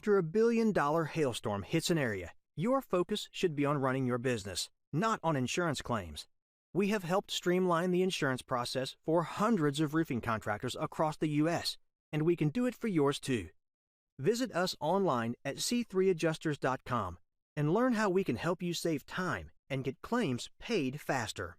After $1 billion hailstorm hits an area, your focus should be on running your business, not on insurance claims. We have helped streamline the insurance process for hundreds of roofing contractors across the U.S., and we can do it for yours too. Visit us online at c3adjusters.com and learn how we can help you save time and get claims paid faster.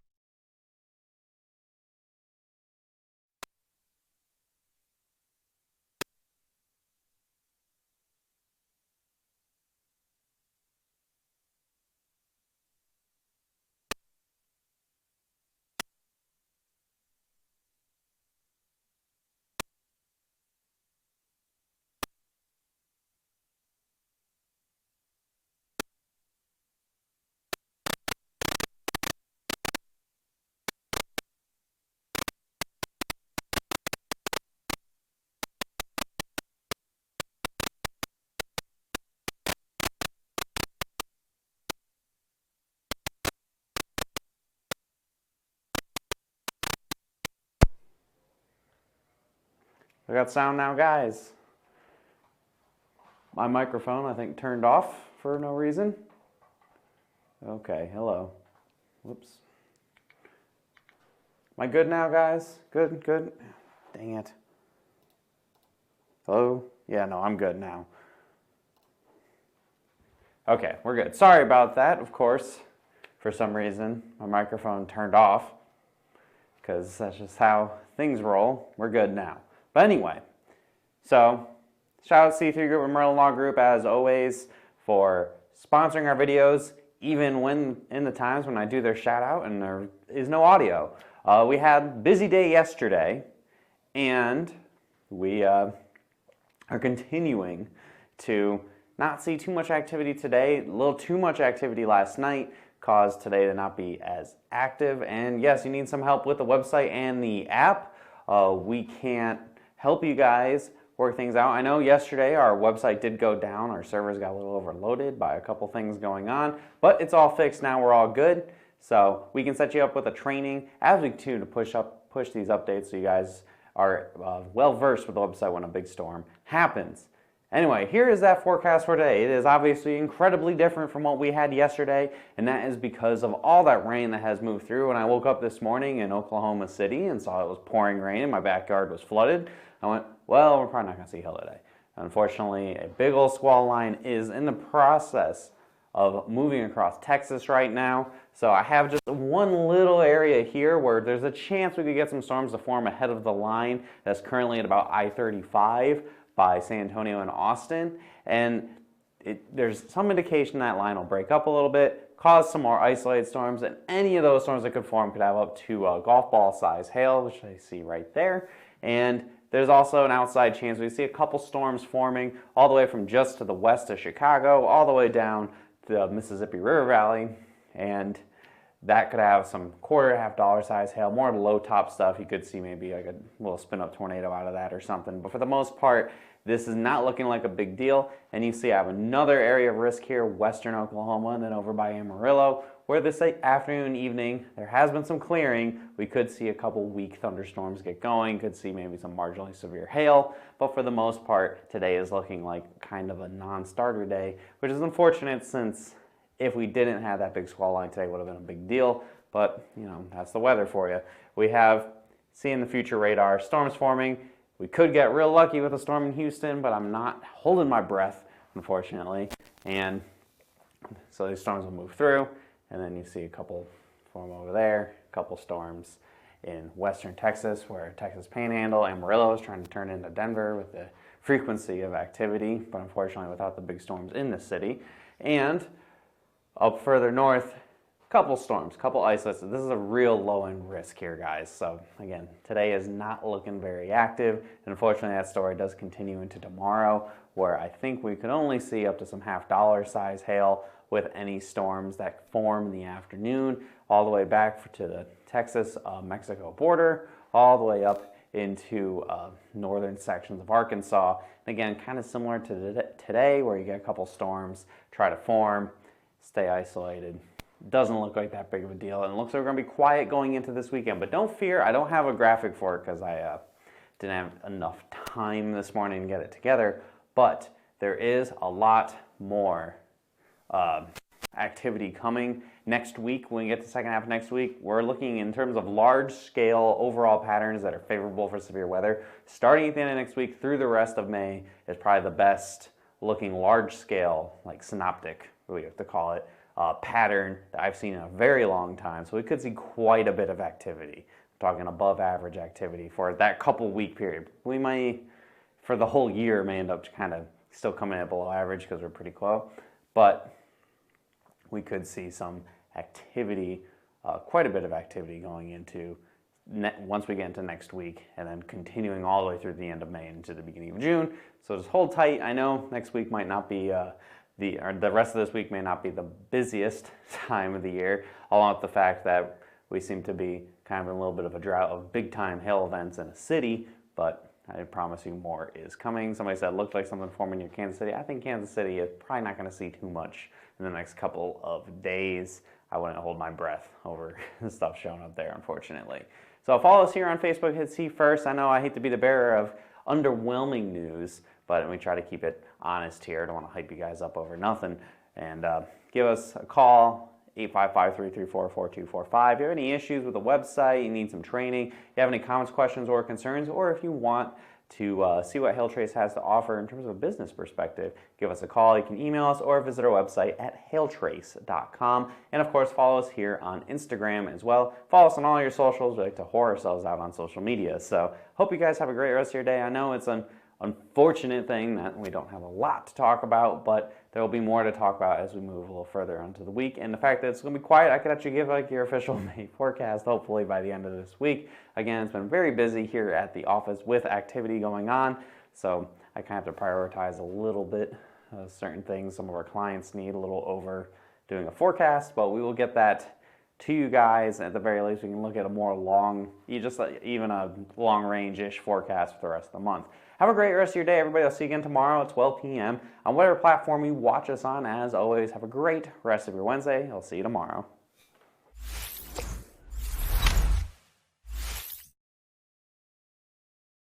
I got sound now, guys. My microphone, I think, turned off for no reason. Okay, hello. Whoops. Am I good now, guys? Good, good. Dang it. Hello? Yeah, no, I'm good now. Okay, we're good. Sorry about that, of course. For some reason, my microphone turned off because that's just how things roll. We're good now. But anyway, so shout out C3 Group and Merlin Law Group as always for sponsoring our videos, even when in the times when I do their shout out and there is no audio. We had a busy day yesterday, and we are continuing to not see too much activity today. A little too much activity last night caused today to not be as active. And yes, you need some help with the website and the app. We can't help you guys work things out. I know yesterday our website did go down. Our servers got a little overloaded by a couple things going on, but it's all fixed now. We're all good. So we can set you up with a training as we continue to push these updates so you guys are well versed with the website when a big storm happens. Anyway, here is that forecast for today. It is obviously incredibly different from what we had yesterday, and that is because of all that rain that has moved through. When I woke up this morning in Oklahoma City and saw it was pouring rain and my backyard was flooded, I went, well, we're probably not going to see hail today. Unfortunately, a big old squall line is in the process of moving across Texas right now. So I have just one little area here where there's a chance we could get some storms to form ahead of the line that's currently at about I-35 by San Antonio and Austin. And there's some indication that line will break up a little bit, cause some more isolated storms, and any of those storms that could form could have up to a golf ball size hail, which I see right there. And there's also an outside chance we see a couple storms forming all the way from just to the west of Chicago, all the way down to the Mississippi River Valley, and that could have some quarter, $half size hail, more low top stuff. You could see maybe like a little spin up tornado out of that or something. But for the most part, this is not looking like a big deal. And you see I have another area of risk here, western Oklahoma, and then over by Amarillo, where this afternoon, evening, there has been some clearing. We could see a couple weak thunderstorms get going, could see maybe some marginally severe hail. But for the most part, today is looking like kind of a non-starter day, which is unfortunate since if we didn't have that big squall line today, it would have been a big deal. But, you know, that's the weather for you. We have, seeing the future radar, storms forming. We could get real lucky with a storm in Houston, but I'm not holding my breath, unfortunately. And so these storms will move through, and then you see a couple form over there, a couple storms in western Texas, where Texas Panhandle, Amarillo is trying to turn into Denver with the frequency of activity, but unfortunately without the big storms in the city. And up further north, couple storms, couple isolates. This is a real low-end risk here, guys. So again, today is not looking very active. And unfortunately, that story does continue into tomorrow, where I think we could only see up to some $half size hail with any storms that form in the afternoon, all the way back to the Texas-Mexico border, all the way up into northern sections of Arkansas. And again, kind of similar to today, where you get a couple storms, try to form, stay isolated. Doesn't look like that big of a deal, and it looks like we're going to be quiet going into this weekend. But don't fear, I don't have a graphic for it because I didn't have enough time this morning to get it together. But there is a lot more activity coming next week. When we get to the second half of next week, we're looking in terms of large-scale overall patterns that are favorable for severe weather. Starting at the end of next week through the rest of May is probably the best looking large-scale, like synoptic, we have to call it, pattern that I've seen in a very long time. So we could see quite a bit of activity. I'm talking above average activity for that couple week period. We might, for the whole year, may end up kind of still coming in below average because we're pretty close. But we could see some activity, quite a bit of activity going into once we get into next week, and then continuing all the way through the end of May into the beginning of June. So just hold tight. I know next week might not be the rest of this week may not be the busiest time of the year, along with the fact that we seem to be kind of in a little bit of a drought of big time hail events in a city, but I promise you more is coming. Somebody said it looked like something forming near Kansas City. I think Kansas City is probably not going to see too much in the next couple of days. I wouldn't hold my breath over the stuff showing up there, unfortunately. So follow us here on Facebook, hit See First. I know I hate to be the bearer of underwhelming news, but we try to keep it honest here. I don't want to hype you guys up over nothing. And give us a call, 855-334-4245. If you have any issues with the website, you need some training, you have any comments, questions, or concerns, or if you want to see what Hailtrace has to offer in terms of a business perspective, give us a call. You can email us or visit our website at hailtrace.com. And of course, follow us here on Instagram as well. Follow us on all your socials. We like to whore ourselves out on social media. So hope you guys have a great rest of your day. I know it's an unfortunate thing that we don't have a lot to talk about, but there will be more to talk about as we move a little further into the week. And the fact that it's going to be quiet, I could actually give like your official May forecast hopefully by the end of this week. Again, it's been very busy here at the office with activity going on, so I kind of have to prioritize a little bit certain things. Some of our clients need a little over doing a forecast, but we will get that to you guys. At the very least, we can look at a more even a long range-ish forecast for the rest of the month. Have a great rest of your day, everybody. I'll see you again tomorrow at 12 p.m. on whatever platform you watch us on. As always, have a great rest of your Wednesday. I'll see you tomorrow.